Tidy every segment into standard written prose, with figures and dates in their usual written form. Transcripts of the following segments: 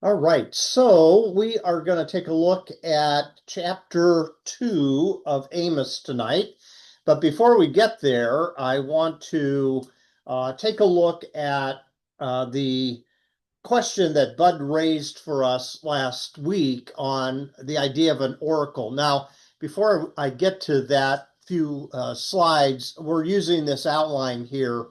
All right, so we are going to take a look at chapter 2 of Amos tonight. But before we get there, I want to take a look at the question that Bud raised for us last week on the idea of an oracle. Now, before I get to that few slides, we're using this outline here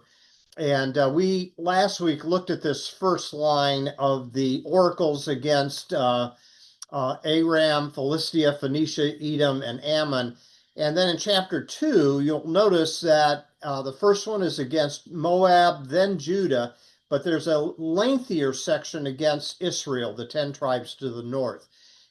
and we last week looked at this first line of the oracles against Aram, Philistia, Phoenicia, Edom, and Ammon. And then in chapter 2, you'll notice that the first one is against Moab, then Judah, but there's a lengthier section against Israel, the 10 tribes to the north.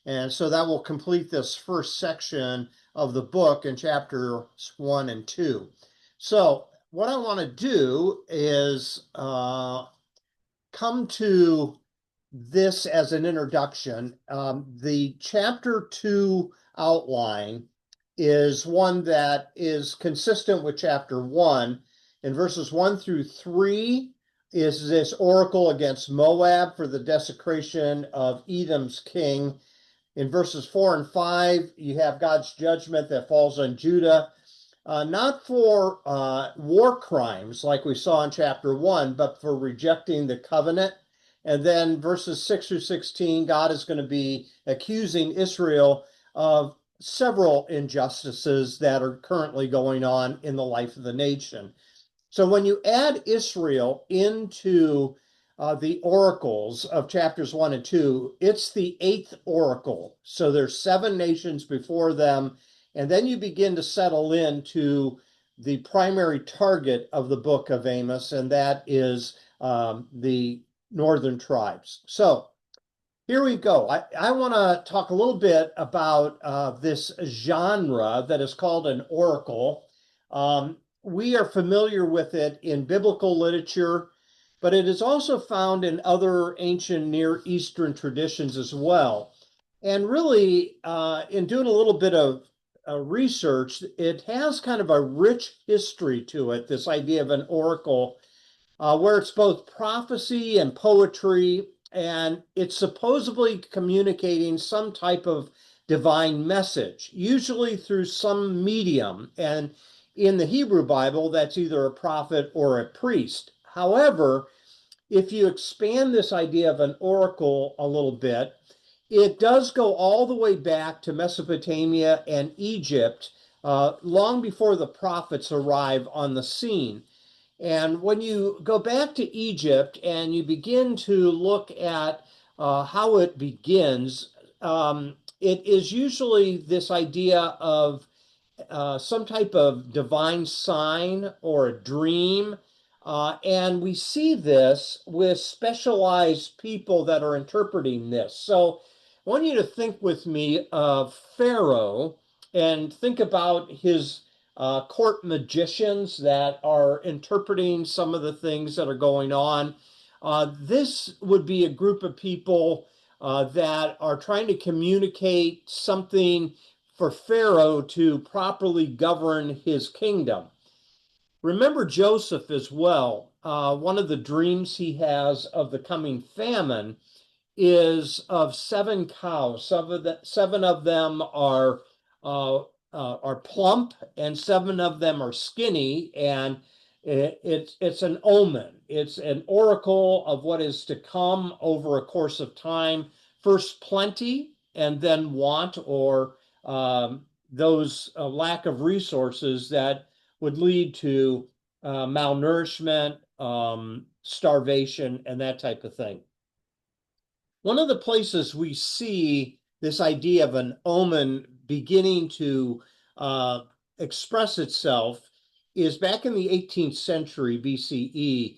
And so that will complete this first section of the book in chapters 1 and 2. So what I want to do is come to this as an introduction. The chapter 2 outline is one that is consistent with chapter 1. In verses 1 through 3 is this oracle against Moab for the desecration of Edom's king. In verses 4 and 5, you have God's judgment that falls on Judah. Not for war crimes like we saw in chapter 1, but for rejecting the covenant. And then verses 6 through 16, God is going to be accusing Israel of several injustices that are currently going on in the life of the nation. So when you add Israel into the oracles of chapters 1 and 2, it's the 8th oracle. So there's 7 nations before them. And then you begin to settle into the primary target of the book of Amos, and that is the northern tribes. So here we go. I want to talk a little bit about this genre that is called an oracle. We are familiar with it in biblical literature, but it is also found in other ancient Near Eastern traditions as well. And really, in doing a little bit of research, it has kind of a rich history to it, this idea of an oracle, where it's both prophecy and poetry, and it's supposedly communicating some type of divine message, usually through some medium. And in the Hebrew Bible, that's either a prophet or a priest. However, if you expand this idea of an oracle a little bit, it does go all the way back to Mesopotamia and Egypt, long before the prophets arrive on the scene. And when you go back to Egypt and you begin to look at how it begins, it is usually this idea of some type of divine sign or a dream. And we see this with specialized people that are interpreting this. So I want you to think with me of Pharaoh and think about his court magicians that are interpreting some of the things that are going on. This would be a group of people that are trying to communicate something for Pharaoh to properly govern his kingdom. Remember Joseph as well. One of the dreams he has of the coming famine is of 7 cows. Seven of them are plump, and 7 of them are skinny. And it's an omen. It's an oracle of what is to come over a course of time. First plenty, and then want, or those lack of resources that would lead to malnourishment, starvation, and that type of thing. One of the places we see this idea of an omen beginning to express itself is back in the 18th century BCE.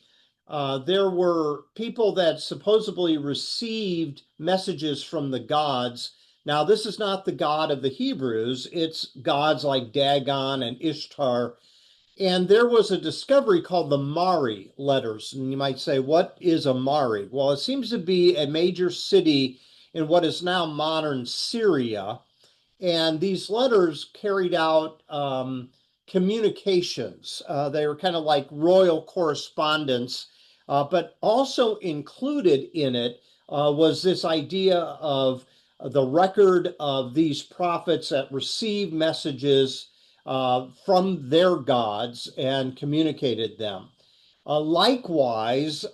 There were people that supposedly received messages from the gods. Now, this is not the God of the Hebrews, it's gods like Dagon and Ishtar. And there was a discovery called the Mari letters. And you might say, what is a Mari? Well, it seems to be a major city in what is now modern Syria. And these letters carried out communications. They were kind of like royal correspondence, but also included in it was this idea of the record of these prophets that received messages from their gods and communicated them. Likewise,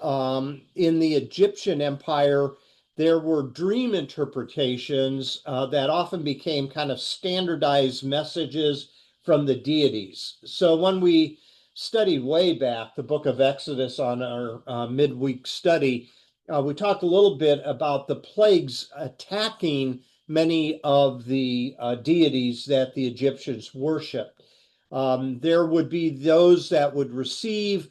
in the Egyptian Empire, there were dream interpretations that often became kind of standardized messages from the deities. So when we studied way back the book of Exodus on our midweek study, we talked a little bit about the plagues attacking many of the deities that the Egyptians worshiped. There would be those that would receive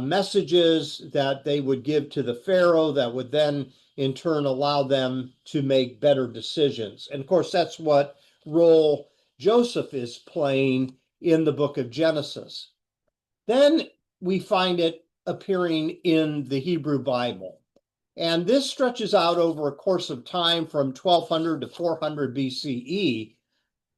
messages that they would give to the Pharaoh that would then in turn allow them to make better decisions. And of course, that's what role Joseph is playing in the book of Genesis. Then we find it appearing in the Hebrew Bible. And this stretches out over a course of time from 1200 to 400 BCE.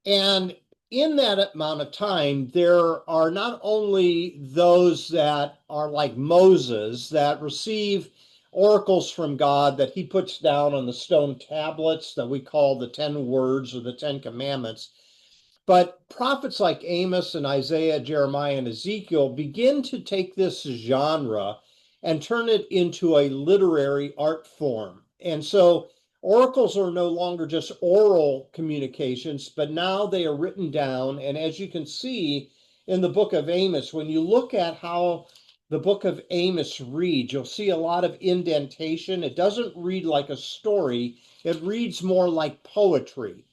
And in that amount of time, there are not only those that are like Moses that receive oracles from God that he puts down on the stone tablets that we call the 10 words or the 10 commandments, but prophets like Amos and Isaiah, Jeremiah, and Ezekiel begin to take this genre and turn it into a literary art form. And so oracles are no longer just oral communications, but now they are written down. And as you can see in the book of Amos, when you look at how the book of Amos reads, you'll see a lot of indentation. It doesn't read like a story, it reads more like poetry.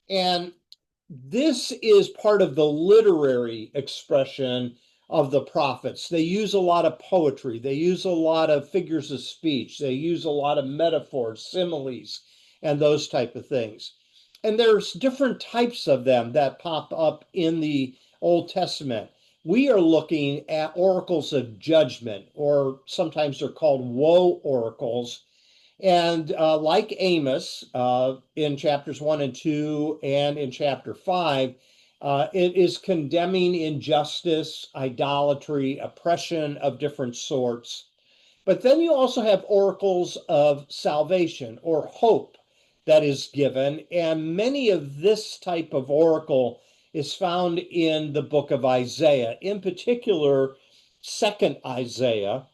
And this is part of the literary expression of the prophets. They use a lot of poetry, they use a lot of figures of speech, they use a lot of metaphors, similes, and those type of things. And there's different types of them that pop up in the Old Testament. We are looking at oracles of judgment, or sometimes they're called woe oracles. And like Amos in chapters 1 and 2 and in chapter 5, it is condemning injustice, idolatry, oppression of different sorts. But then you also have oracles of salvation or hope that is given. And many of this type of oracle is found in the book of Isaiah, in particular, second Isaiah.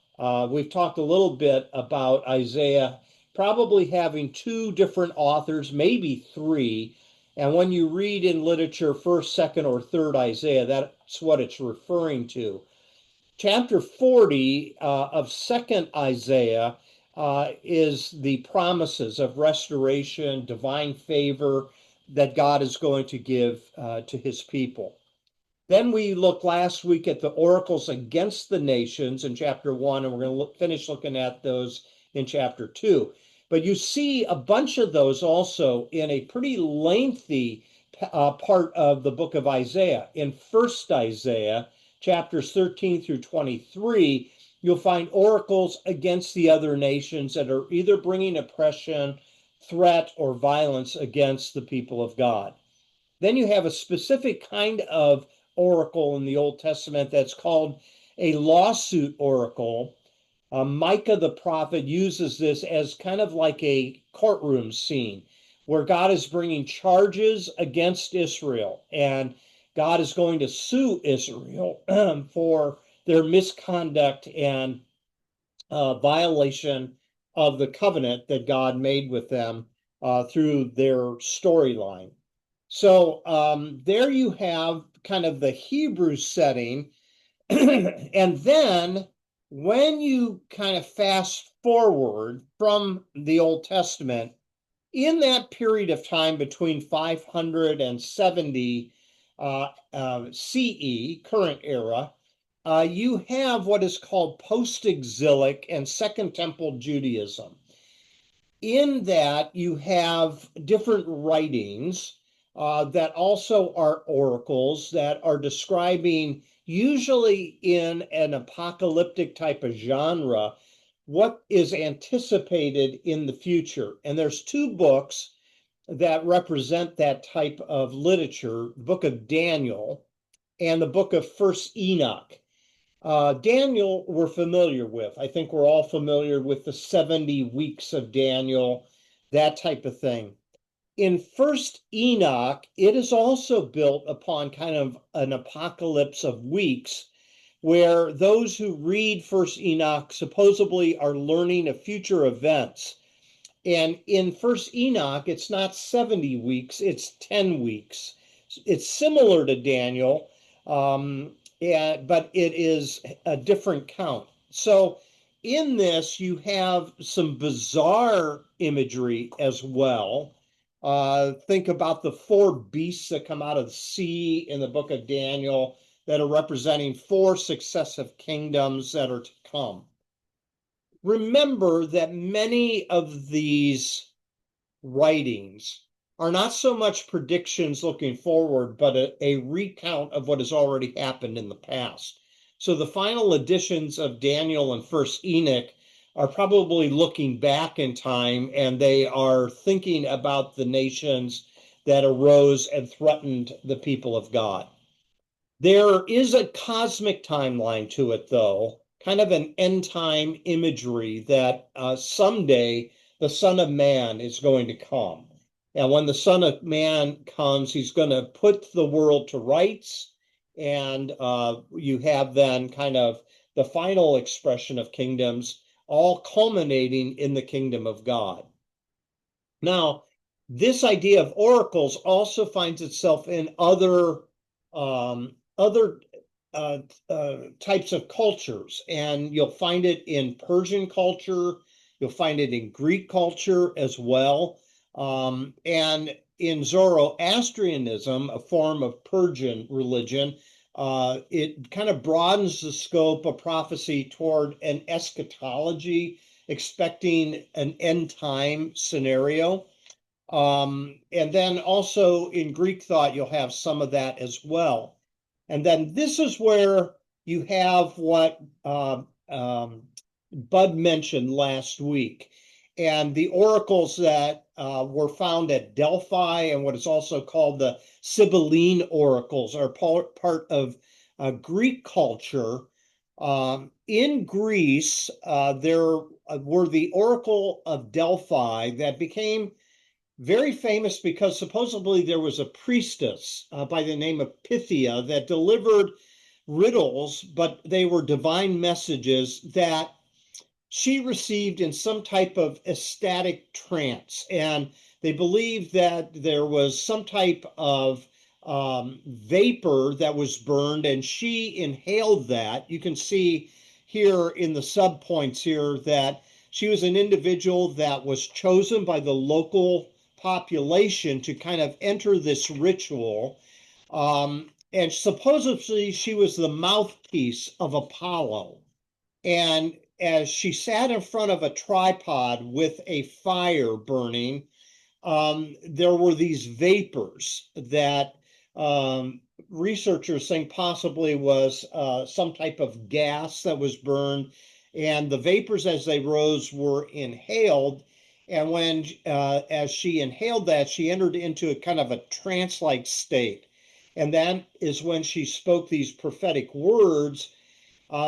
We've talked a little bit about Isaiah probably having two different authors, maybe three. And when you read in literature first, second, or third Isaiah, that's what it's referring to. Chapter 40 of second Isaiah is the promises of restoration, divine favor that God is going to give to his people. Then we looked last week at the oracles against the nations in chapter 1, and we're going to finish looking at those in chapter 2. But you see a bunch of those also in a pretty lengthy part of the book of Isaiah. In first Isaiah, chapters 13 through 23, you'll find oracles against the other nations that are either bringing oppression, threat, or violence against the people of God. Then you have a specific kind of oracle in the Old Testament that's called a lawsuit oracle. Micah the prophet uses this as kind of like a courtroom scene where God is bringing charges against Israel, and God is going to sue Israel for their misconduct and violation of the covenant that God made with them through their storyline. So there you have kind of the Hebrew setting. And then when you kind of fast forward from the Old Testament, in that period of time between 500 and 70 CE, current era, you have what is called post-exilic and Second Temple Judaism. In that you have different writings that also are oracles that are describing, usually in an apocalyptic type of genre, what is anticipated in the future. And there's two books that represent that type of literature, the book of Daniel and the book of First Enoch. Daniel, we're familiar with. I think we're all familiar with the 70 weeks of Daniel, that type of thing. In First Enoch, it is also built upon kind of an apocalypse of weeks, where those who read First Enoch supposedly are learning of future events. And in First Enoch, it's not 70 weeks, it's 10 weeks. It's similar to Daniel, but it is a different count. So in this, you have some bizarre imagery as well. Think about the four beasts that come out of the sea in the book of Daniel that are representing four successive kingdoms that are to come. Remember that many of these writings are not so much predictions looking forward, but a recount of what has already happened in the past. So the final editions of Daniel and First Enoch are probably looking back in time, and they are thinking about the nations that arose and threatened the people of God. There is a cosmic timeline to it, though, kind of an end time imagery that someday the Son of Man is going to come. And when the Son of Man comes, he's going to put the world to rights. And you have then kind of the final expression of kingdoms, all culminating in the kingdom of God. Now, this idea of oracles also finds itself in other types of cultures, and you'll find it in Persian culture. You'll find it in Greek culture as well, and in Zoroastrianism, a form of Persian religion. It kind of broadens the scope of prophecy toward an eschatology, expecting an end time scenario. And then also in Greek thought, you'll have some of that as well. And then this is where you have what Bud mentioned last week, and the oracles that were found at Delphi, and what is also called the Sibylline oracles, are part of Greek culture. In Greece, there were the Oracle of Delphi that became very famous because supposedly there was a priestess by the name of Pythia that delivered riddles, but they were divine messages that she received in some type of ecstatic trance. And they believed that there was some type of vapor that was burned, and she inhaled that. You can see here in the subpoints here that she was an individual that was chosen by the local population to kind of enter this ritual. And supposedly she was the mouthpiece of Apollo. And as she sat in front of a tripod with a fire burning, there were these vapors that researchers think possibly was some type of gas that was burned. And the vapors, as they rose, were inhaled. And when, as she inhaled that, she entered into a kind of a trance-like state. And that is when she spoke these prophetic words.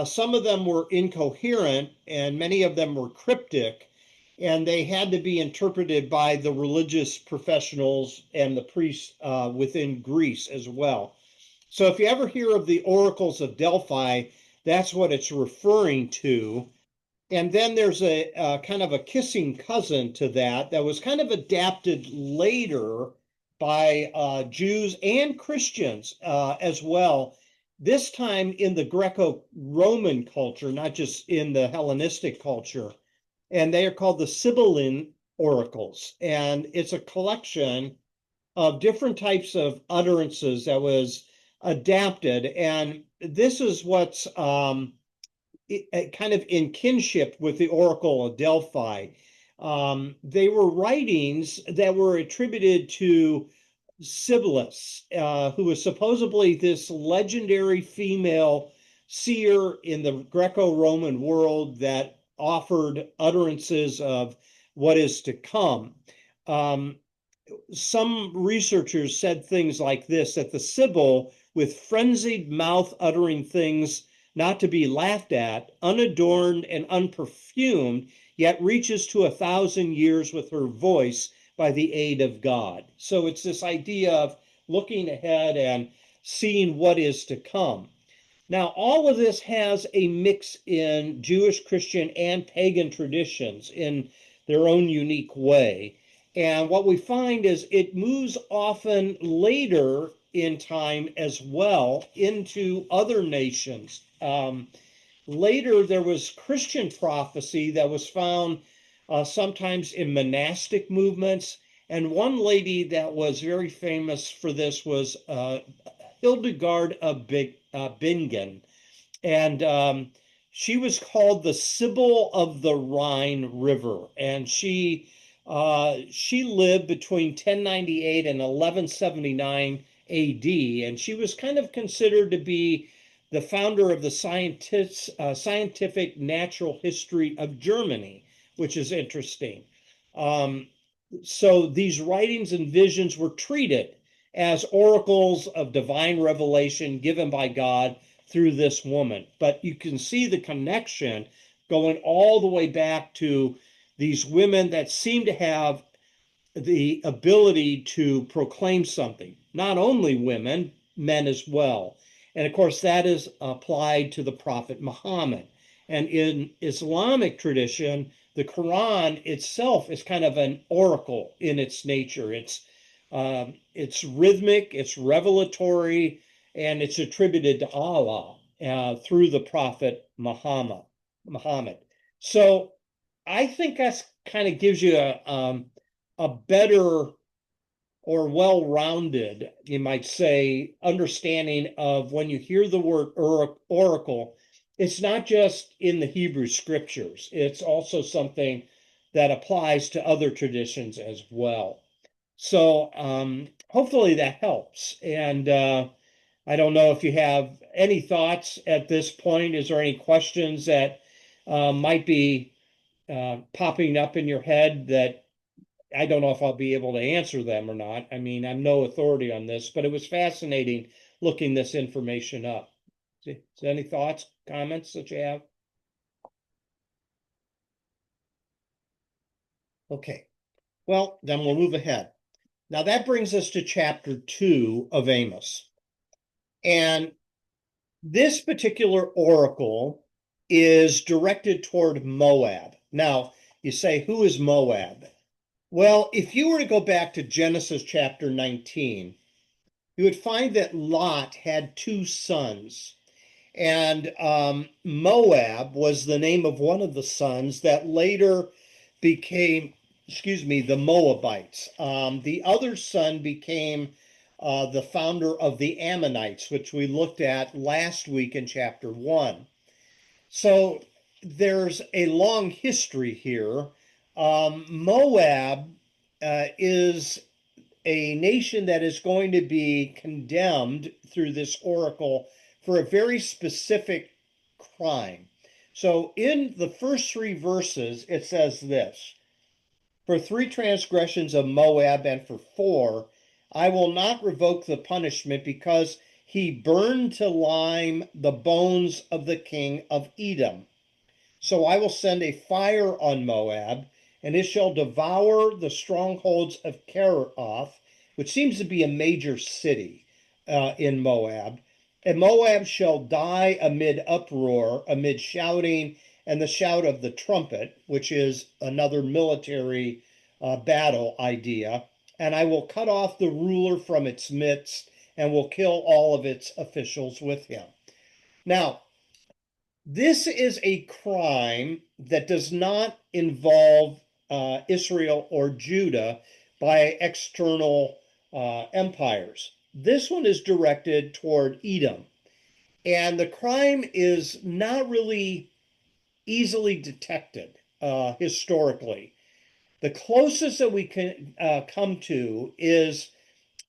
Some of them were incoherent, and many of them were cryptic, and they had to be interpreted by the religious professionals and the priests within Greece as well. So if you ever hear of the oracles of Delphi, that's what it's referring to. And then there's a kind of a kissing cousin to that that was kind of adapted later by Jews and Christians as well. This time in the Greco-Roman culture, not just in the Hellenistic culture. And they are called the Sibylline oracles. And it's a collection of different types of utterances that was adapted. And this is what's kind of in kinship with the Oracle of Delphi. They were writings that were attributed to Sibyllus, who was supposedly this legendary female seer in the Greco-Roman world that offered utterances of what is to come. Some researchers said things like this, that the Sibyl, with frenzied mouth uttering things not to be laughed at, unadorned and unperfumed, yet reaches to 1,000 years with her voice by the aid of God. So it's this idea of looking ahead and seeing what is to come. Now, all of this has a mix in Jewish, Christian, and pagan traditions in their own unique way. And what we find is it moves often later in time as well into other nations. Later, there was Christian prophecy that was found sometimes in monastic movements. And one lady that was very famous for this was Hildegard of Bingen. And she was called the Sibyl of the Rhine River. And she lived between 1098 and 1179 AD. And she was kind of considered to be the founder of the scientific natural history of Germany, which is interesting. Um, so these writings and visions were treated as oracles of divine revelation given by God through this woman. But you can see the connection going all the way back to these women that seem to have the ability to proclaim something, not only women, men as well. And of course, that is applied to the Prophet Muhammad. And in Islamic tradition, the Quran itself is kind of an oracle in its nature. It's rhythmic, it's revelatory, and it's attributed to Allah through the Prophet Muhammad. So I think that kind of gives you a better or well-rounded, you might say, understanding of when you hear the word oracle, it's not just in the Hebrew scriptures, it's also something that applies to other traditions as well. So hopefully that helps. And I don't know if you have any thoughts at this point. Is there any questions that might be popping up in your head that I don't know if I'll be able to answer them or not. I mean, I'm no authority on this, but it was fascinating looking this information up. Is there any thoughts, comments that you have? Okay. Well, then we'll move ahead. Now that brings us to chapter 2 of Amos. And this particular oracle is directed toward Moab. Now, you say, who is Moab? Well, if you were to go back to Genesis chapter 19, you would find that Lot had two sons. And Moab was the name of one of the sons that later became, the Moabites. The other son became the founder of the Ammonites, which we looked at last week in chapter 1. So there's a long history here. Moab is a nation that is going to be condemned through this oracle for a very specific crime. So in the first three verses, it says this: for 3 transgressions of Moab and for 4, I will not revoke the punishment because he burned to lime the bones of the king of Edom. So I will send a fire on Moab, and it shall devour the strongholds of Keroth, which seems to be a major city in Moab. And Moab shall die amid uproar, amid shouting, and the shout of the trumpet, which is another military battle idea. And I will cut off the ruler from its midst, and will kill all of its officials with him. Now, this is a crime that does not involve Israel or Judah by external empires. This one is directed toward Edom. And the crime is not really easily detected historically. The closest that we can come to is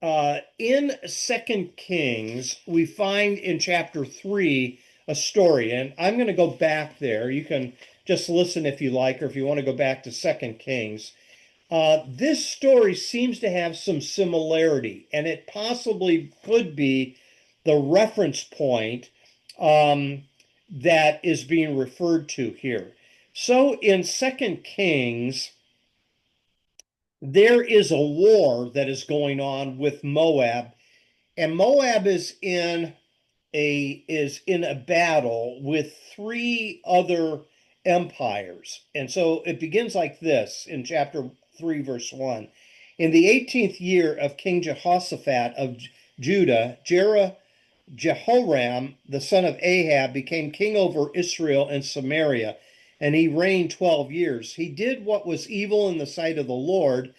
in Second Kings, we find in chapter 3 a story, and I'm going to go back there. You can just listen if you like, or if you want to go back to Second Kings. This story seems to have some similarity, and it possibly could be the reference point um, that is being referred to here. So in 2 Kings, there is a war that is going on with Moab, and Moab is in a battle with three other empires. And so it begins like this in chapter 3, verse 1. In the 18th year of King Jehoshaphat of Judah, Jehoram, the son of Ahab, became king over Israel and Samaria, and he reigned 12 years. He did what was evil in the sight of the Lord,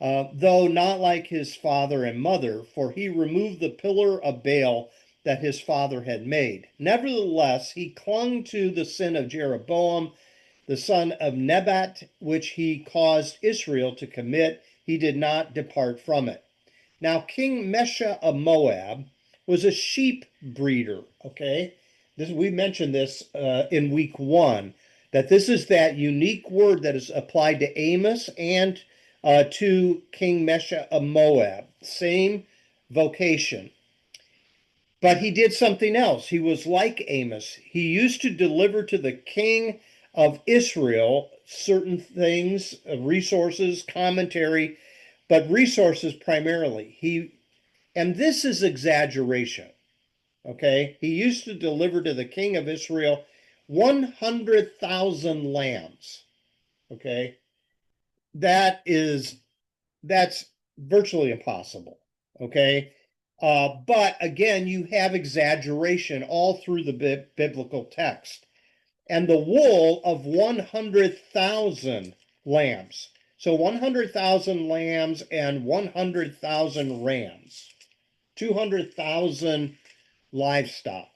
though not like his father and mother, for he removed the pillar of Baal that his father had made. Nevertheless, he clung to the sin of Jeroboam, the son of Nebat, which he caused Israel to commit. He did not depart from it. Now, King Mesha of Moab was a sheep breeder. Okay, we mentioned this in week 1, that this is that unique word that is applied to Amos and to King Mesha of Moab. Same vocation. But he did something else. He was like Amos. He used to deliver to the king of Israel certain things, resources, commentary, but resources primarily. And this is exaggeration. Okay, he used to deliver to the king of Israel 100,000 lambs. Okay, that's virtually impossible. Okay, but again, you have exaggeration all through the biblical text, and the wool of 100,000 lambs. So 100,000 lambs and 100,000 rams, 200,000 livestock.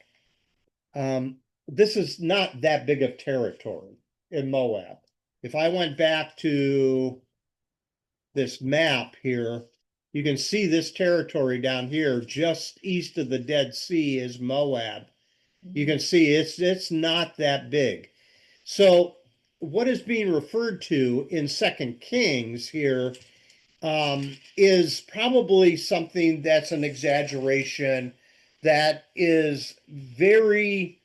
This is not that big of territory in Moab. If I went back to this map here, you can see this territory down here just east of the Dead Sea is Moab. You can see it's not that big. So what is being referred to in 2 Kings here is probably something that's an exaggeration that is very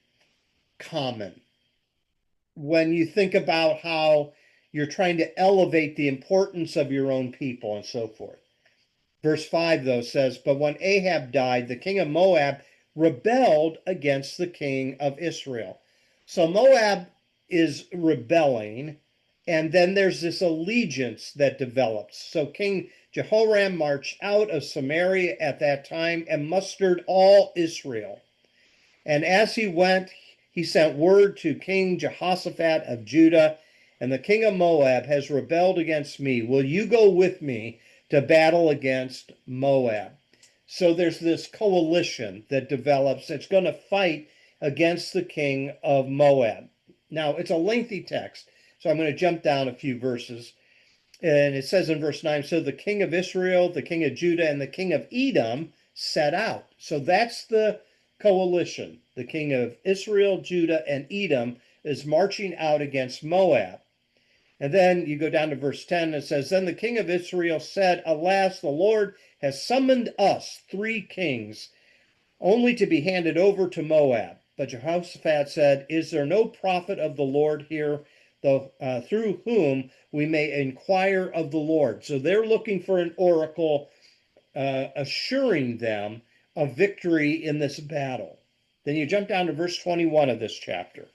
common when you think about how you're trying to elevate the importance of your own people and so forth. Verse 5, though, says, But when Ahab died, the king of Moab rebelled against the king of Israel. So Moab is rebelling, and then there's this allegiance that develops. So King Jehoram marched out of Samaria at that time and mustered all Israel. And as he went, he sent word to King Jehoshaphat of Judah, and the king of Moab has rebelled against me. Will you go with me to battle against Moab? So there's this coalition that develops that's going to fight against the king of Moab. Now, it's a lengthy text, so I'm going to jump down a few verses. And it says in verse 9, So the king of Israel, the king of Judah, and the king of Edom set out. So that's the coalition. The king of Israel, Judah, and Edom is marching out against Moab. And then you go down to verse 10, and it says, Then the king of Israel said, Alas, the Lord has summoned us, 3 kings, only to be handed over to Moab. But Jehoshaphat said, Is there no prophet of the Lord here, through whom we may inquire of the Lord? So they're looking for an oracle assuring them of victory in this battle. Then you jump down to verse 21 of this chapter.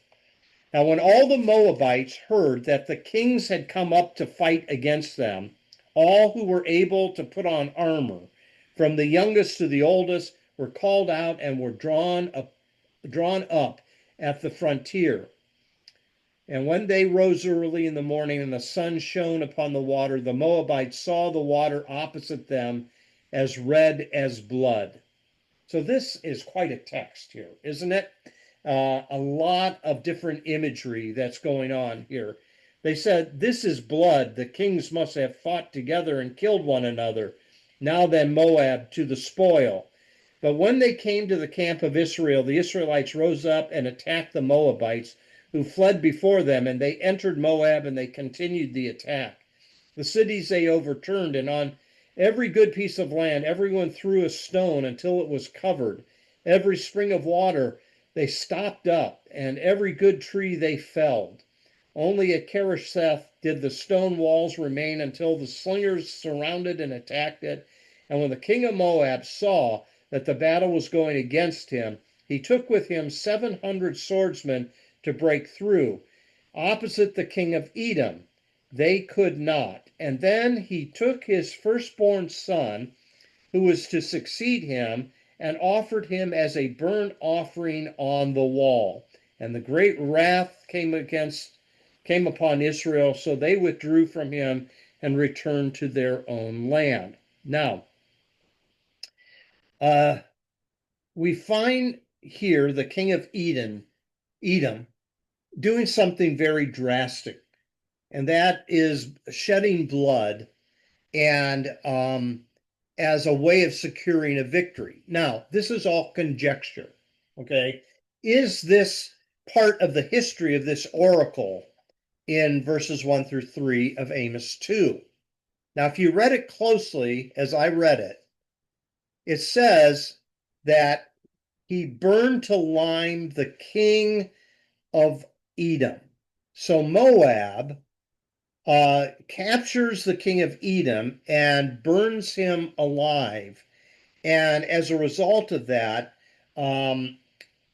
Now, when all the Moabites heard that the kings had come up to fight against them, all who were able to put on armor, from the youngest to the oldest, were called out and were drawn up at the frontier. And when they rose early in the morning and the sun shone upon the water, the Moabites saw the water opposite them as red as blood. So this is quite a text here, isn't it? A lot of different imagery that's going on here. They said, This is blood. The kings must have fought together and killed one another. Now then, Moab to the spoil. But when they came to the camp of Israel, the Israelites rose up and attacked the Moabites, who fled before them, and they entered Moab, and they continued the attack. The cities they overturned, and on every good piece of land everyone threw a stone until it was covered. Every spring of water they stopped up, and every good tree they felled. Only at Keresheth did the stone walls remain until the slingers surrounded and attacked it. And when the king of Moab saw that the battle was going against him, he took with him 700 swordsmen to break through. Opposite the king of Edom, they could not. And then he took his firstborn son, who was to succeed him, and offered him as a burnt offering on the wall. And the great wrath came upon Israel, so they withdrew from him and returned to their own land. Now, we find here the king of Edom, doing something very drastic, and that is shedding blood and as a way of securing a victory. Now, this is all conjecture, okay? Is this part of the history of this oracle in verses 1 through 3 of Amos 2? Now, if you read it closely, as I read it, it says that he burned to lime the king of Edom. So Moab captures the king of Edom and burns him alive. And as a result of that,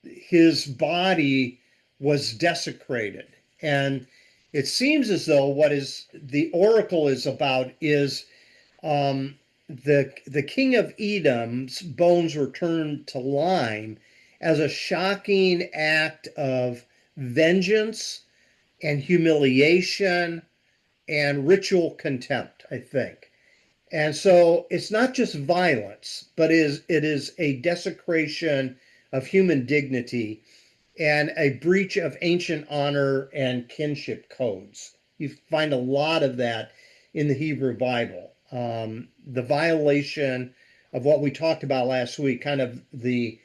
his body was desecrated. And it seems as though what is the oracle is about is the king of Edom's bones were turned to lime as a shocking act of vengeance and humiliation and ritual contempt, I think. And so it's not just violence, but it is a desecration of human dignity and a breach of ancient honor and kinship codes. You find a lot of that in the Hebrew Bible. The violation of what we talked about last week, kind of the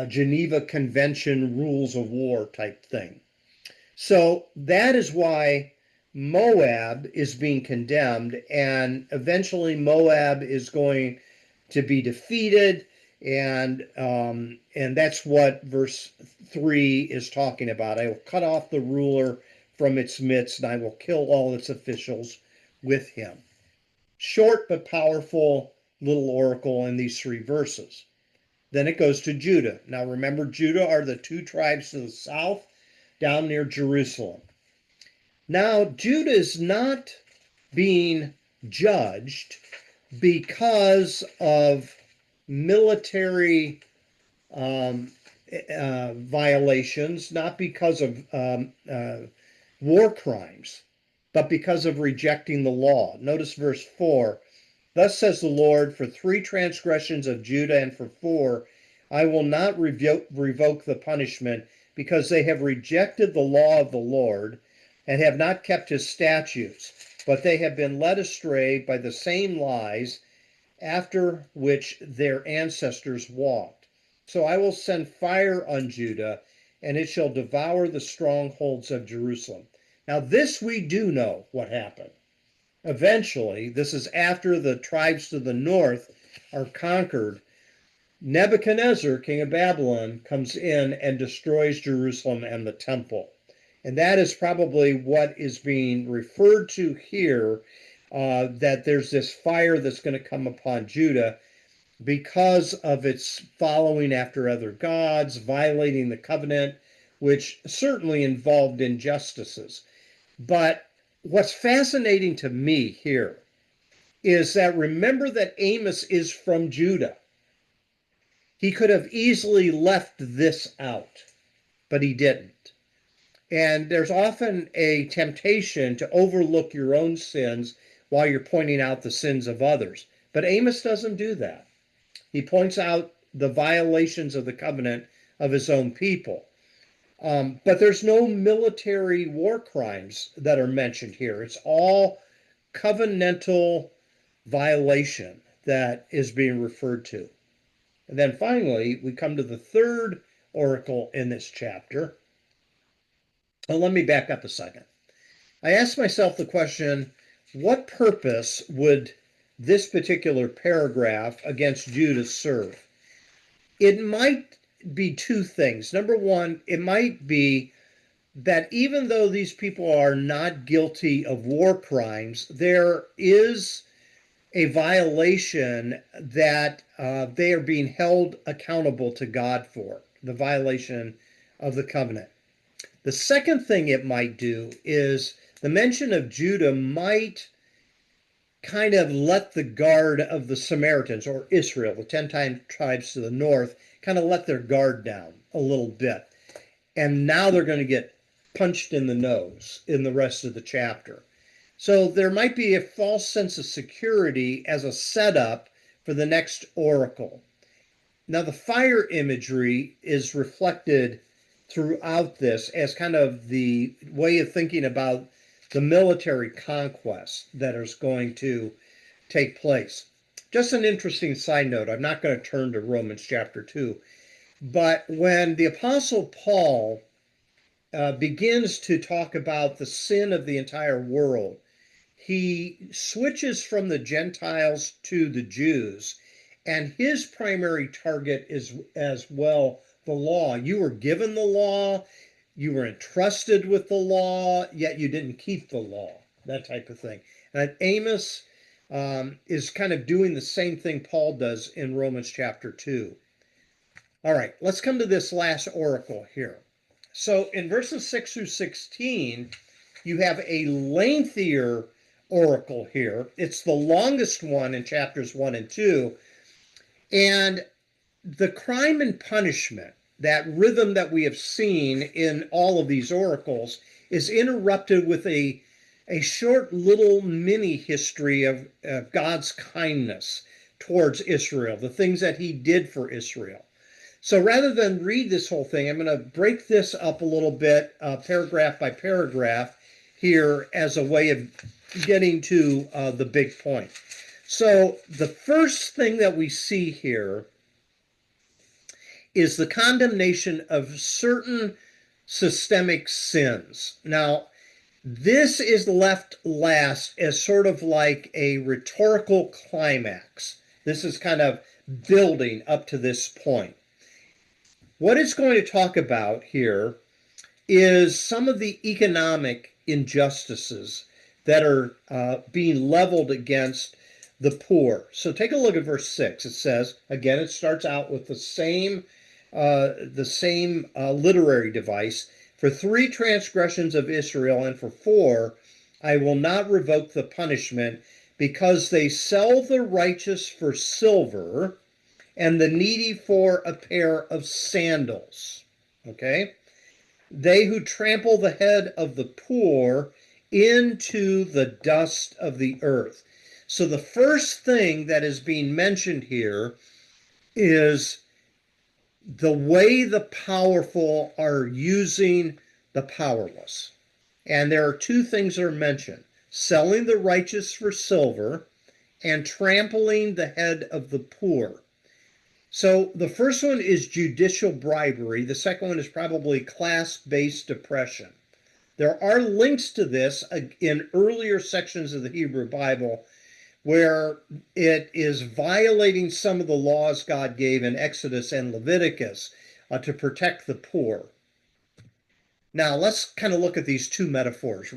Geneva Convention rules of war type thing. So that is why Moab is being condemned, and eventually Moab is going to be defeated, and that's what verse 3 is talking about. I will cut off the ruler from its midst, and I will kill all its officials with him. Short but powerful little oracle in these 3 verses. Then it goes to Judah. Now remember, Judah are the 2 tribes to the south, down near Jerusalem. Now, Judah is not being judged because of military violations, not because of war crimes, but because of rejecting the law. Notice verse 4. Thus says the Lord, for 3 transgressions of Judah and for 4, I will not revoke the punishment, because they have rejected the law of the Lord and have not kept his statutes, but they have been led astray by the same lies after which their ancestors walked. So I will send fire on Judah, and it shall devour the strongholds of Jerusalem. Now this we do know what happened. Eventually, this is after the tribes to the north are conquered, Nebuchadnezzar, king of Babylon, comes in and destroys Jerusalem and the temple. And that is probably what is being referred to here, that there's this fire that's going to come upon Judah because of its following after other gods, violating the covenant, which certainly involved injustices. But what's fascinating to me here is that remember that Amos is from Judah. He could have easily left this out, but he didn't. And there's often a temptation to overlook your own sins while you're pointing out the sins of others. But Amos doesn't do that. He points out the violations of the covenant of his own people. But there's no military war crimes that are mentioned here. It's all covenantal violation that is being referred to. And then finally, we come to the 3rd oracle in this chapter. Well, let me back up a second. I asked myself the question, what purpose would this particular paragraph against Judah serve? It might be two things. Number one, it might be that even though these people are not guilty of war crimes, there is a violation that they are being held accountable to God for, the violation of the covenant. The second thing it might do is the mention of Judah might kind of let the guard of the Samaritans, or Israel, the 10 tribes to the north, kind of let their guard down a little bit. And now they're going to get punched in the nose in the rest of the chapter. So there might be a false sense of security as a setup for the next oracle. Now, the fire imagery is reflected throughout this as kind of the way of thinking about the military conquest that is going to take place. Just an interesting side note, I'm not going to turn to Romans chapter 2, but when the Apostle Paul begins to talk about the sin of the entire world, he switches from the Gentiles to the Jews, and his primary target is as well the law. You were given the law, you were entrusted with the law, yet you didn't keep the law, that type of thing. And Amos is kind of doing the same thing Paul does in Romans chapter 2. All right, let's come to this last oracle here. So in verses 6 through 16, you have a lengthier oracle here. It's the longest one in chapters 1 and 2. And the crime and punishment, that rhythm that we have seen in all of these oracles, is interrupted with a short little mini history of God's kindness towards Israel, the things that he did for Israel. So rather than read this whole thing, I'm going to break this up a little bit, paragraph by paragraph, here as a way of getting to the big point. So the first thing that we see here is the condemnation of certain systemic sins. Now, this is left last as sort of like a rhetorical climax. This is kind of building up to this point. What it's going to talk about here is some of the economic injustices that are being leveled against the poor. So take a look at verse 6. It says, again, it starts out with the same literary device. For 3 transgressions of Israel, and for 4, I will not revoke the punishment, because they sell the righteous for silver and the needy for a pair of sandals. Okay? They who trample the head of the poor into the dust of the earth. So the first thing that is being mentioned here is the way the powerful are using the powerless. And there are 2 things that are mentioned: selling the righteous for silver and trampling the head of the poor. So the first one is judicial bribery. The second one is probably class-based oppression. There are links to this in earlier sections of the Hebrew Bible where it is violating some of the laws God gave in Exodus and Leviticus to protect the poor. Now, let's kind of look at these 2 metaphors.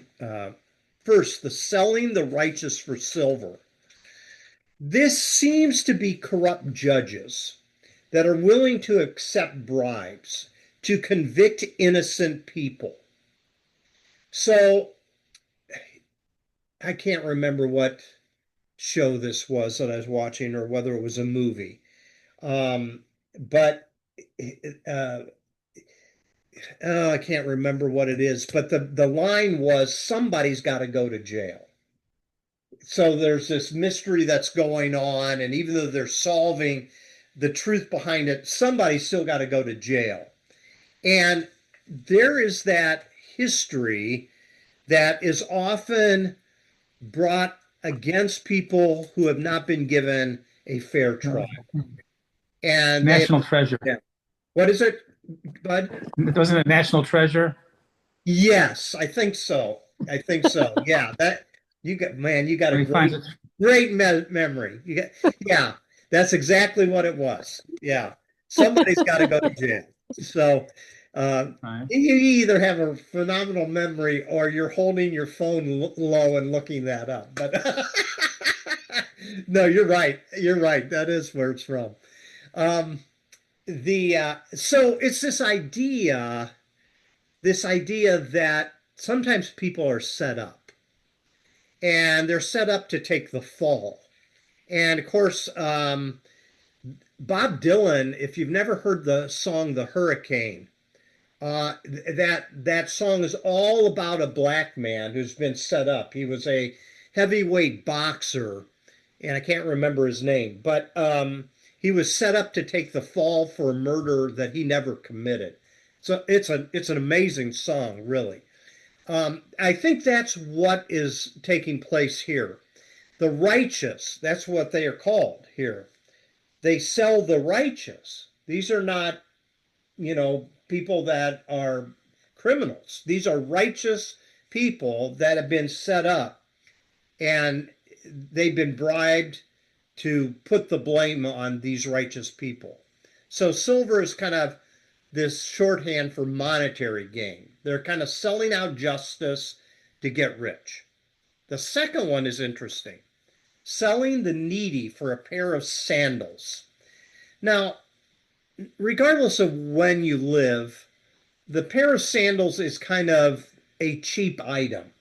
First, the selling the righteous for silver. This seems to be corrupt judges that are willing to accept bribes to convict innocent people. So I can't remember what show this was that I was watching, or whether it was a movie. But I can't remember what it is. But the line was, somebody's got to go to jail. So there's this mystery that's going on, and even though they're solving the truth behind it, somebody's still got to go to jail. And there is that history that is often brought against people who have not been given a fair trial. And National Treasure. Yeah. What is it, Bud? Wasn't it National Treasure? Yes, I think so. I think so. Yeah, that you got, man, you got a great memory. Yeah, that's exactly what it was. Yeah. Somebody's got to go to jail. So Right. you either have a phenomenal memory or you're holding your phone low and looking that up. But no, you're right. You're right. That is where it's from. Um, the so it's this idea that sometimes people are set up, and they're set up to take the fall. And of course, Bob Dylan, if you've never heard the song "The Hurricane," that song is all about a black man who's been set up. He was a heavyweight boxer, and I can't remember his name, but he was set up to take the fall for a murder that he never committed. So it's an amazing song, really. I think that's what is taking place here. The righteous, that's what they are called here. They sell the righteous. These are not, people that are criminals. These are righteous people that have been set up, and they've been bribed to put the blame on these righteous people. So silver is kind of this shorthand for monetary gain. They're kind of selling out justice to get rich. The second one is interesting, selling the needy for a pair of sandals. Now, regardless of when you live, the pair of sandals is kind of a cheap item.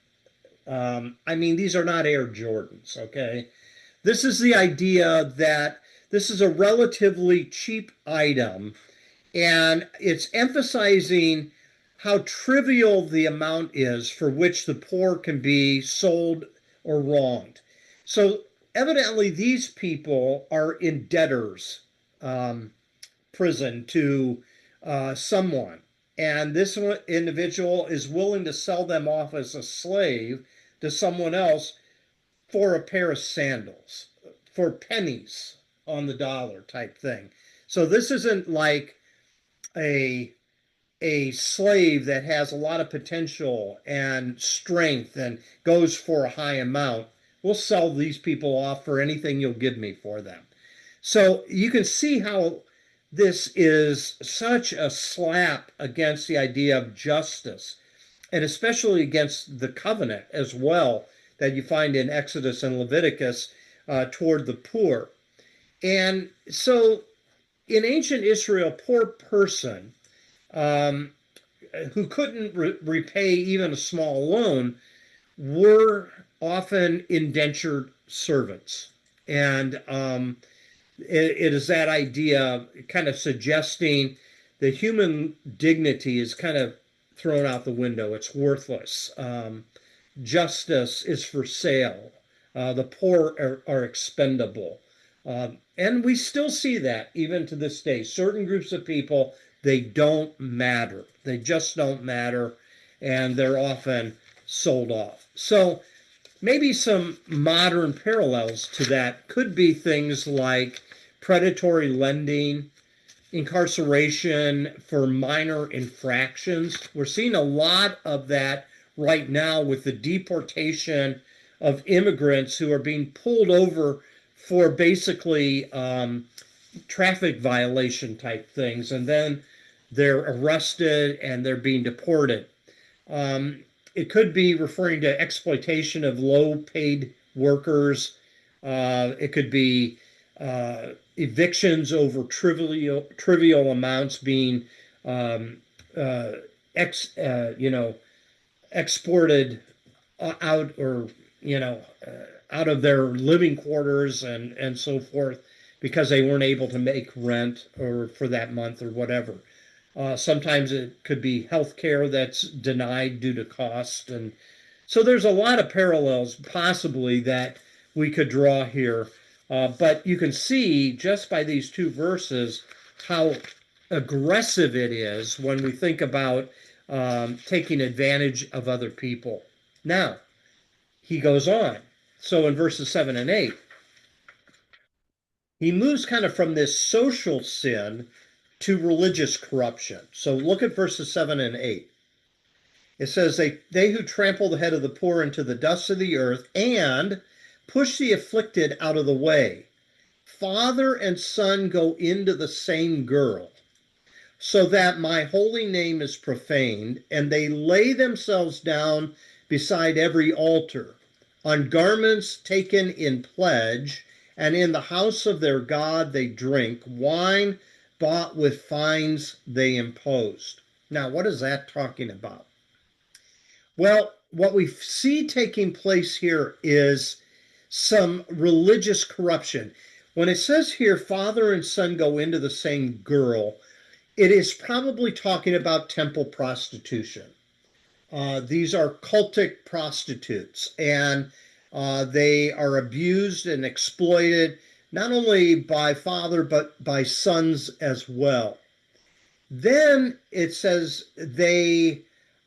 I mean, these are not Air Jordans, okay? This is the idea that this is a relatively cheap item, and it's emphasizing how trivial the amount is for which the poor can be sold or wronged. So evidently, these people are in debtors' prison to someone. And this individual is willing to sell them off as a slave to someone else for a pair of sandals, for pennies on the dollar type thing. So this isn't like a slave that has a lot of potential and strength and goes for a high amount. We'll sell these people off for anything you'll give me for them. So you can see how this is such a slap against the idea of justice, and especially against the covenant as well that you find in Exodus and Leviticus toward the poor. And so in ancient Israel, a poor person um, who couldn't repay even a small loan were often indentured servants. And it is that idea kind of suggesting that human dignity is kind of thrown out the window. It's worthless. Justice is for sale. The poor are expendable. And we still see that even to this day. Certain groups of people, they don't matter. They just don't matter. And they're often sold off. So maybe some modern parallels to that could be things like predatory lending, incarceration for minor infractions. We're seeing a lot of that right now with the deportation of immigrants who are being pulled over for basically traffic violation type things, and then they're arrested and they're being deported. It could be referring to exploitation of low paid workers. It could be evictions over trivial amounts being um, uh, ex, exported out, or you know out of their living quarters and so forth, because they weren't able to make rent or for that month or whatever. Sometimes it could be health care that's denied due to cost. And so there's a lot of parallels possibly that we could draw here. But you can see just by these two verses how aggressive it is when we think about taking advantage of other people. Now, he goes on. So in verses 7 and 8, he moves kind of from this social sin to religious corruption. So look at verses 7 and 8. It says, they who trample the head of the poor into the dust of the earth and push the afflicted out of the way, father and son go into the same girl, so that my holy name is profaned, and they lay themselves down beside every altar, on garments taken in pledge, and in the house of their God they drink wine bought with fines they imposed. Now, what is that talking about? Well, what we see taking place here is some religious corruption. When it says here, father and son go into the same girl, it is probably talking about temple prostitution. These are cultic prostitutes, and they are abused and exploited not only by father but by sons as well. Then it says they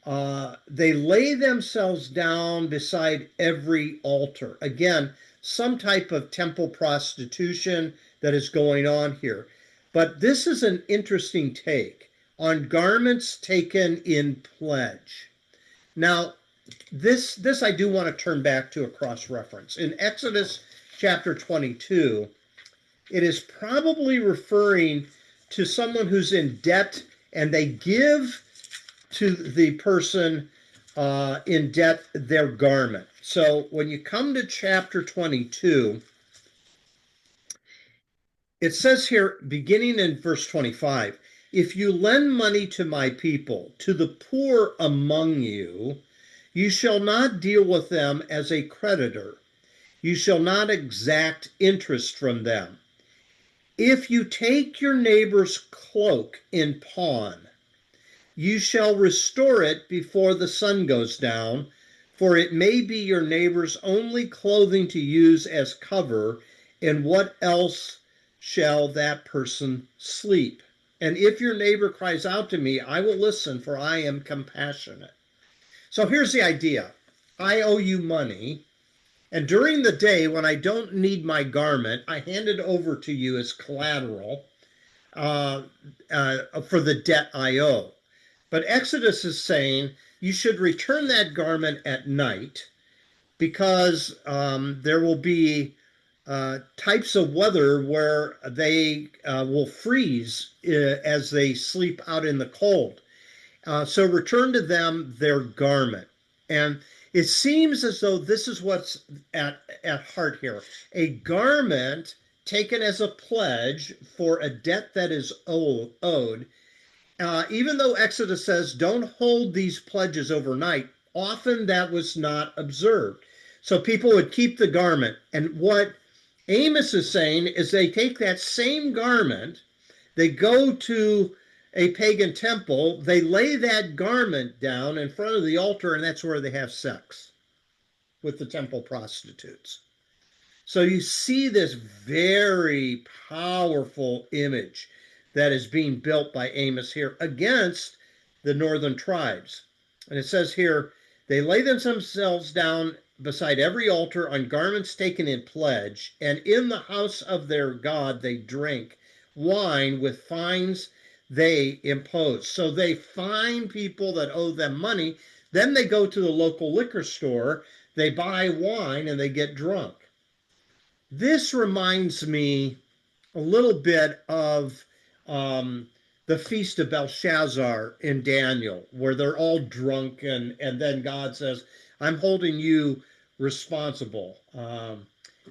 lay themselves down beside every altar. Again, some type of temple prostitution that is going on here. But this is an interesting take on garments taken in pledge. Now, this I do want to turn back to a cross reference. In Exodus chapter 22, it is probably referring to someone who's in debt and they give to the person in debt their garment. So when you come to chapter 22, it says here, beginning in verse 25, if you lend money to my people, to the poor among you, you shall not deal with them as a creditor. You shall not exact interest from them. If you take your neighbor's cloak in pawn, you shall restore it before the sun goes down, for it may be your neighbor's only clothing to use as cover, and what else shall that person sleep? And if your neighbor cries out to me, I will listen, for I am compassionate. So here's the idea. I owe you money, and during the day when I don't need my garment, I hand it over to you as collateral for the debt I owe. But Exodus is saying you should return that garment at night because there will be types of weather where they will freeze as they sleep out in the cold. So return to them their garment. And it seems as though this is what's at heart here. A garment taken as a pledge for a debt that is owed. Even though Exodus says don't hold these pledges overnight, often that was not observed. So people would keep the garment. And what Amos is saying is they take that same garment, they go to a pagan temple, they lay that garment down in front of the altar, and that's where they have sex with the temple prostitutes. So you see this very powerful image that is being built by Amos here against the northern tribes. And it says here, they lay themselves down beside every altar on garments taken in pledge, and in the house of their God they drink wine with fines they impose. So they fine people that owe them money. Then they go to the local liquor store, they buy wine, and they get drunk. This reminds me a little bit of the Feast of Belshazzar in Daniel, where they're all drunk, and then God says, I'm holding you responsible.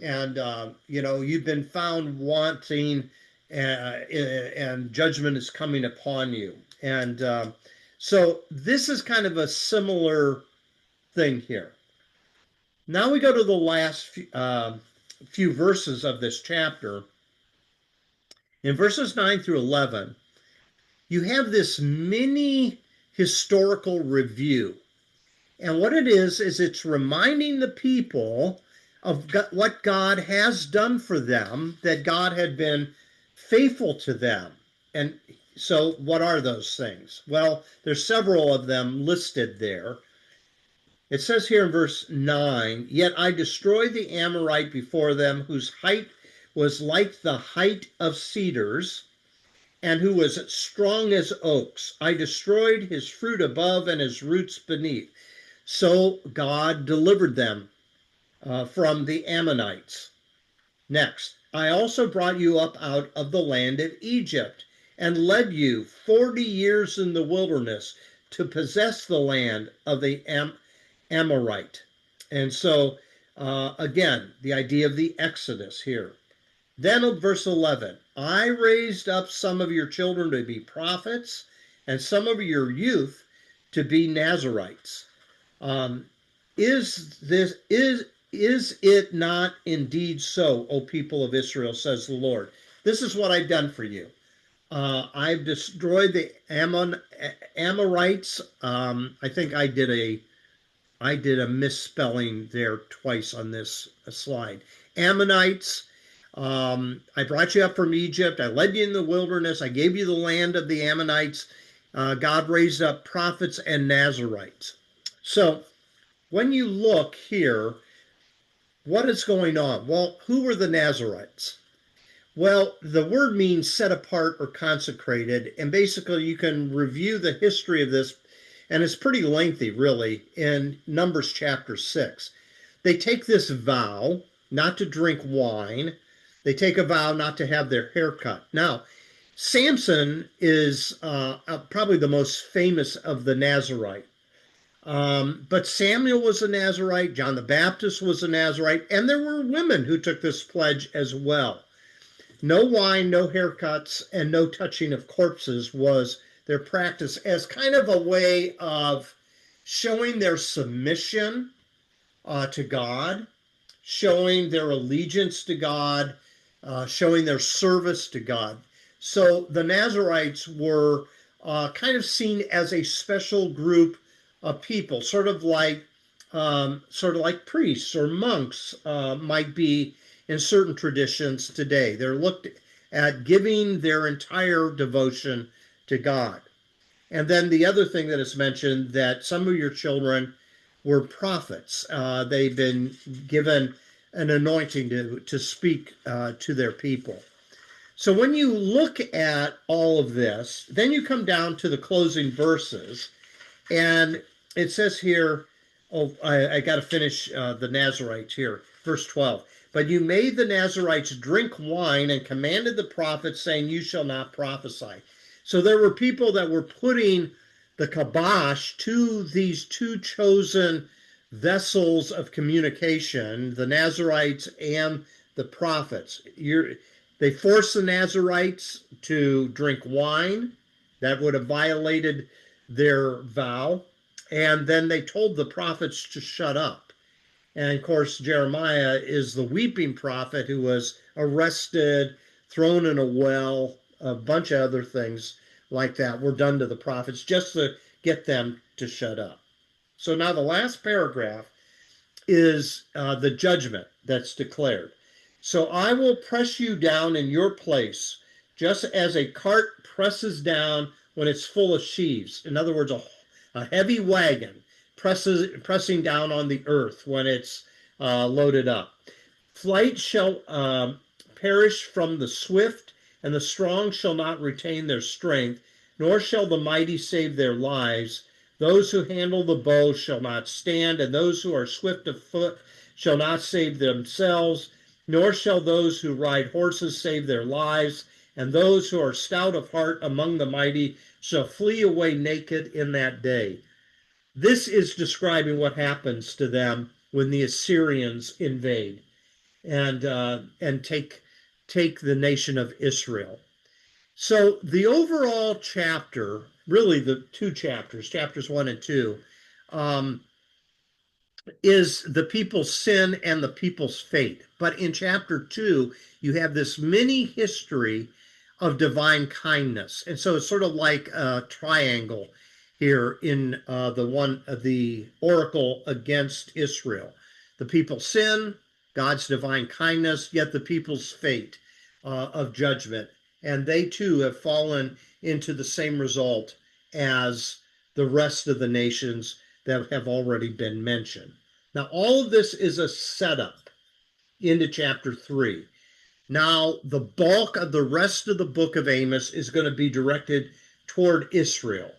You've been found wanting, and judgment is coming upon you. And so this is kind of a similar thing here. Now we go to the last few verses of this chapter. In verses 9 through 11, you have this mini historical review. And what it is it's reminding the people of what God has done for them, that God had been faithful to them. And so what are those things? Well, there's several of them listed there. It says here in verse 9, yet I destroyed the Amorite before them, whose height was like the height of cedars, and who was strong as oaks. I destroyed his fruit above and his roots beneath. So God delivered them from the Ammonites. Next, I also brought you up out of the land of Egypt and led you 40 years in the wilderness to possess the land of the Amorite. And so, again, the idea of the Exodus here. Then, verse 11, I raised up some of your children to be prophets, and some of your youth to be Nazarites. Um, is it not indeed so, O people of Israel, says the Lord? This is what I've done for you. I've destroyed the Amorites. I think I did a misspelling there twice on this slide. Ammonites. I brought you up from Egypt. I led you in the wilderness. I gave you the land of the Ammonites. God raised up prophets and Nazarites. So when you look here, what is going on? Well, who were the Nazarites? Well, the word means set apart or consecrated, and basically you can review the history of this, and it's pretty lengthy, really, in Numbers chapter 6. They take this vow not to drink wine. They take a vow not to have their hair cut. Now, Samson is probably the most famous of the Nazarite. But Samuel was a Nazarite, John the Baptist was a Nazarite, and there were women who took this pledge as well. No wine, no haircuts, and no touching of corpses was their practice as kind of a way of showing their submission to God, showing their allegiance to God, showing their service to God. So the Nazarites were kind of seen as a special group of people, sort of like priests or monks might be in certain traditions today. They're looked at giving their entire devotion to God. And then the other thing that is mentioned, that some of your children were prophets. They've been given an anointing to speak to their people. So when you look at all of this, then you come down to the closing verses, and it says here, I got to finish the Nazarites here, verse 12. But you made the Nazarites drink wine and commanded the prophets, saying, you shall not prophesy. So there were people that were putting the kibosh to these two chosen vessels of communication, the Nazarites and the prophets. They forced the Nazarites to drink wine. That would have violated their vow. And then they told the prophets to shut up. And of course, Jeremiah is the weeping prophet who was arrested, thrown in a well, a bunch of other things like that were done to the prophets just to get them to shut up. So now the last paragraph is the judgment that's declared. So I will press you down in your place, just as a cart presses down when it's full of sheaves. In other words, a heavy wagon pressing down on the earth when it's loaded up. Flight shall perish from the swift, and the strong shall not retain their strength, nor shall the mighty save their lives. Those who handle the bow shall not stand, and those who are swift of foot shall not save themselves, nor shall those who ride horses save their lives, and those who are stout of heart among the mighty shall flee away naked in that day. This is describing what happens to them when the Assyrians invade and take the nation of Israel. So the overall chapter, really the two chapters, chapters 1 and 2, is the people's sin and the people's fate. But in chapter 2, you have this mini history of divine kindness. And so it's sort of like a triangle here in the oracle against Israel. The people's sin, God's divine kindness, yet the people's fate of judgment. And they too have fallen into the same result as the rest of the nations that have already been mentioned. Now, all of this is a setup into chapter 3. Now, the bulk of the rest of the book of Amos is going to be directed toward Israel.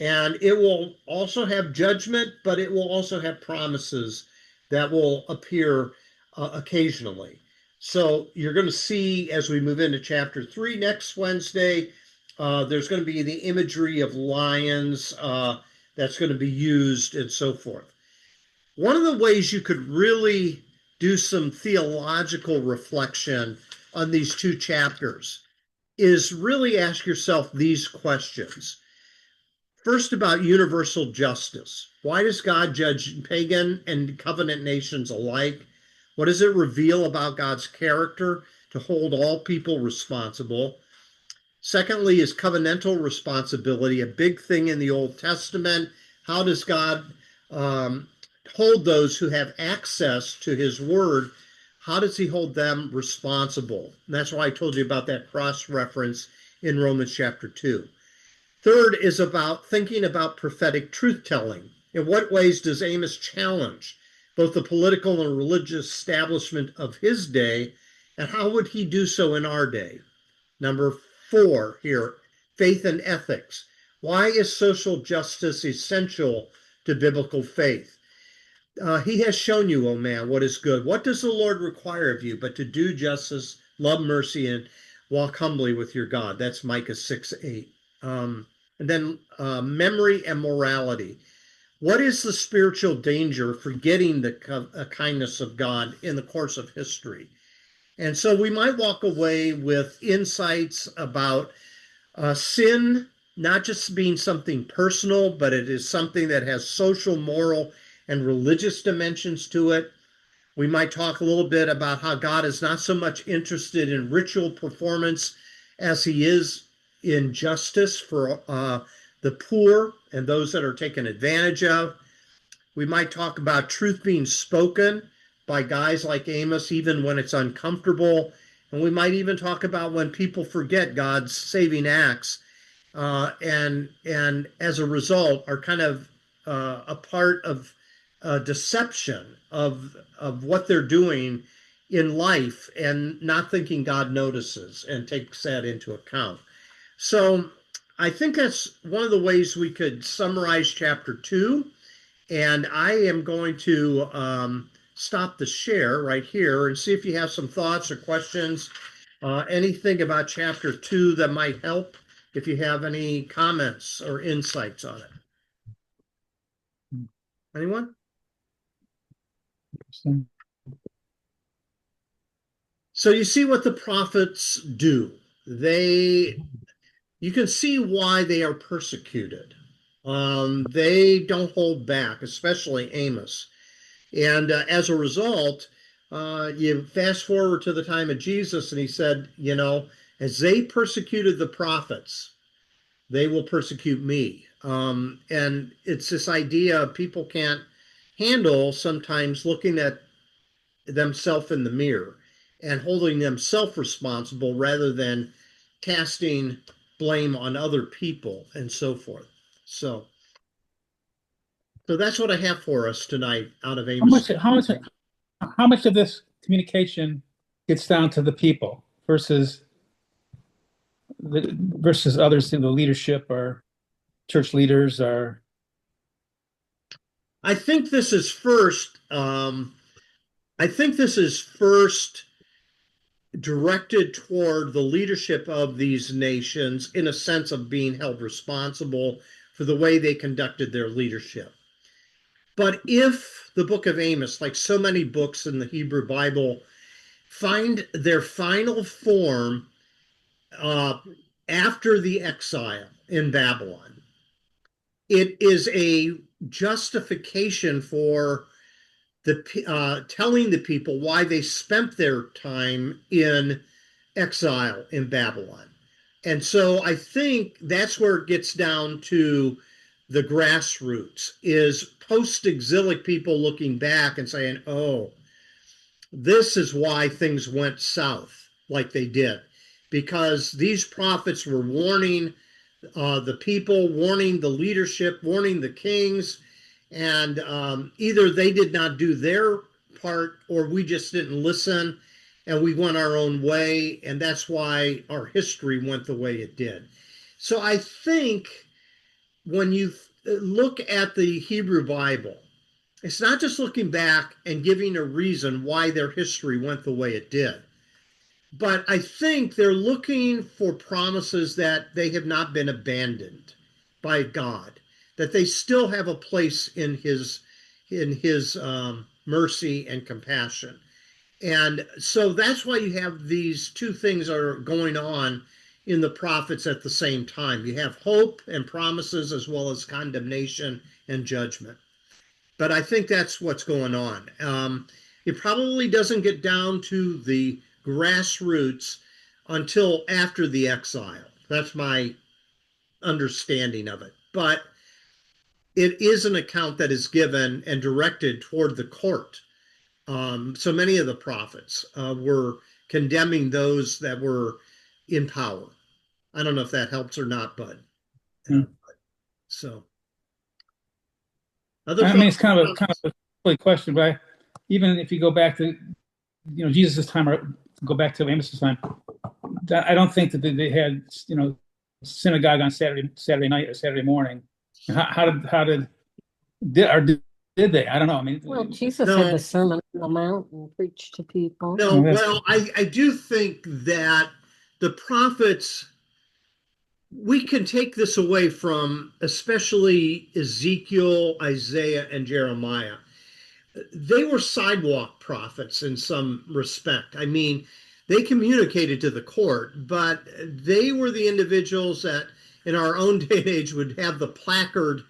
And it will also have judgment, but it will also have promises that will appear occasionally. So you're going to see as we move into chapter 3 next Wednesday, there's going to be the imagery of lions that's going to be used and so forth. One of the ways you could really do some theological reflection on these two chapters is really ask yourself these questions. First, about universal justice. Why does God judge pagan and covenant nations alike? What does it reveal about God's character to hold all people responsible? Secondly, is covenantal responsibility a big thing in the Old Testament? How does God um, hold those who have access to his word? How does he hold them responsible? And that's why I told you about that cross reference in Romans chapter 2. Third is about thinking about prophetic truth telling. In what ways does Amos challenge both the political and religious establishment of his day, and how would he do so in our day? Number 4 here, faith and ethics. Why is social justice essential to biblical faith? He has shown you, O man, what is good. What does the Lord require of you but to do justice, love mercy, and walk humbly with your God? That's Micah 6:8. And then memory and morality. What is the spiritual danger of forgetting the kindness of God in the course of history? And so we might walk away with insights about sin not just being something personal, but it is something that has social, moral, and religious dimensions to it. We might talk a little bit about how God is not so much interested in ritual performance as he is in justice for the poor and those that are taken advantage of. We might talk about truth being spoken by guys like Amos, even when it's uncomfortable. And we might even talk about when people forget God's saving acts and as a result are kind of a part of deception of what they're doing in life and not thinking God notices and takes that into account. So I think that's one of the ways we could summarize chapter 2. And I am going to stop the share right here and see if you have some thoughts or questions, anything about chapter 2 that might help, if you have any comments or insights on it. Anyone? So you see what the prophets do. You can see why they are persecuted. They don't hold back, especially Amos. And as a result, you fast forward to the time of Jesus, and he said, as they persecuted the prophets, they will persecute me. And it's this idea of people can't handle sometimes looking at themselves in the mirror and holding themselves responsible rather than casting blame on other people and so forth. So that's what I have for us tonight out of How Amos. much of this communication gets down to the people versus others in the leadership or church leaders or I think this is first. I think this is first directed toward the leadership of these nations in a sense of being held responsible for the way they conducted their leadership. But if the book of Amos, like so many books in the Hebrew Bible, find their final form uh, after the exile in Babylon, it is a justification for telling the people why they spent their time in exile in Babylon. And so I think that's where it gets down to the grassroots is post-exilic people looking back and saying, oh, this is why things went south like they did. Because these prophets were warning the people, warning the leadership, warning the kings, and either they did not do their part or we just didn't listen and we went our own way, and that's why our history went the way it did. So I think when you look at the Hebrew Bible, it's not just looking back and giving a reason why their history went the way it did. but I think they're looking for promises that they have not been abandoned by God, that they still have a place in His mercy and compassion. And so that's why you have these two things are going on in the prophets at the same time. You have hope and promises as well as condemnation and judgment. But I think that's what's going on. It probably doesn't get down to the grassroots until after the exile. That's my understanding of it. But it is an account that is given and directed toward the court. So many of the prophets were condemning those that were in power. I don't know if that helps or not, but Hmm. so other I mean, it's kind of a thoughts? silly question, but even if you go back to Jesus' time or go back to Amos' time, I don't think that they had synagogue on Saturday night or Saturday morning. How did they? I don't know. I mean, Well, Jesus No, had the Sermon on the Mount and preached to people. no. oh, that's Well, I do think that the prophets, we can take this away from especially Ezekiel, Isaiah, and Jeremiah. They were sidewalk prophets in some respect. I mean, they communicated to the court, but they were the individuals that in our own day and age would have the placard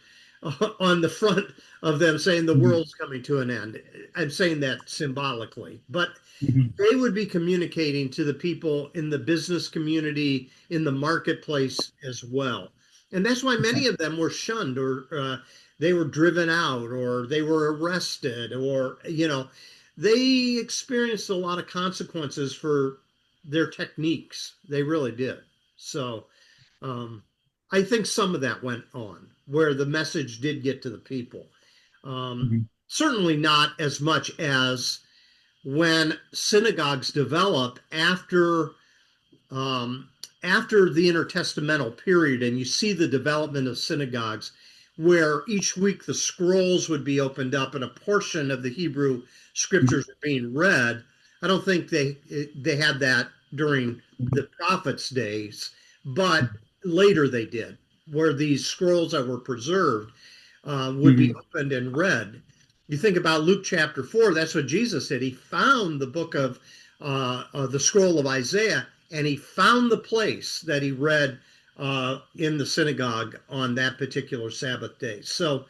on the front of them saying the mhm, world's coming to an end. I'm saying that symbolically, but mhm, they would be communicating to the people in the business community, in the marketplace as well. And that's why okay, many of them were shunned or they were driven out or they were arrested or, they experienced a lot of consequences for their techniques. They really did. So um, I think some of that went on where the message did get to the people. Um, mhm, Certainly not as much as when synagogues develop um, after the intertestamental period, and you see the development of synagogues, where each week the scrolls would be opened up and a portion of the Hebrew mhm, scriptures are being read. I don't think they had that during the prophets' days, but later they did, where these scrolls that were preserved would be mhm, opened and read. You think about Luke chapter 4, that's what Jesus did. He found the book of the scroll of Isaiah, and he found the place that he read in the synagogue on that particular Sabbath day. So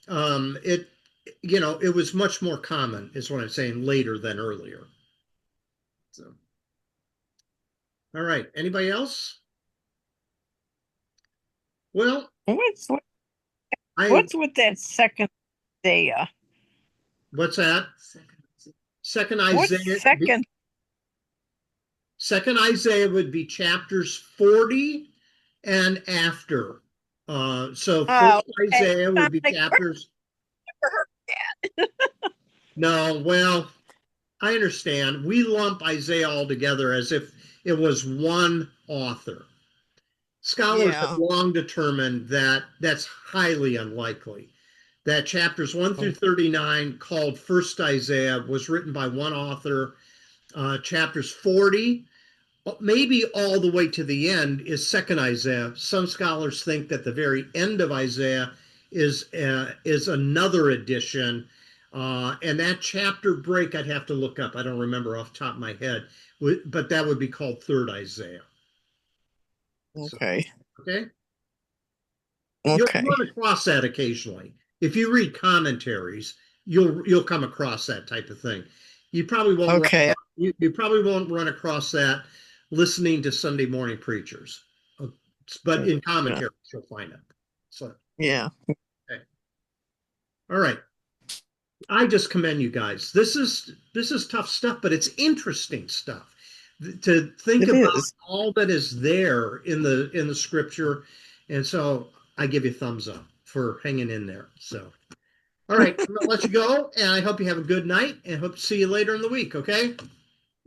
it was much more common, is what I'm saying, later than earlier. So, all right. Anybody else? Well, What's I what's with that second Isaiah? what's that? Second What's Isaiah. second? Second Isaiah would be chapters 40 and after. So Oh, first okay. Isaiah I'm would be like, where chapters. her? No, well, I understand. We lump Isaiah all together as if it was one author. Scholars have Yeah. long determined that that's highly unlikely. That chapters 1 through 39, called First Isaiah, was written by one author. Chapters 40, maybe all the way to the end, is Second Isaiah. Some scholars think that the very end of Isaiah is another edition, and that chapter break I'd have to look up. I don't remember off the top of my head, but that would be called Third Isaiah. So, Okay. okay, you'll Okay. run across that occasionally. If you read commentaries, you'll come across that type of thing. You probably won't run, Okay. you probably won't run across that listening to Sunday morning preachers, Uh, but in Yeah. commentaries you'll find it. So, Yeah. okay. All right. I just commend you guys. This is tough stuff, but it's interesting stuff to think It about is. all that is there in the scripture, and so I give you thumbs up for hanging in there. So, all right, I'm gonna let you go, and I hope you have a good night, and hope to see you later in the week. Okay,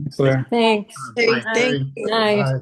so there. Thanks. Hey, bye. thank Night.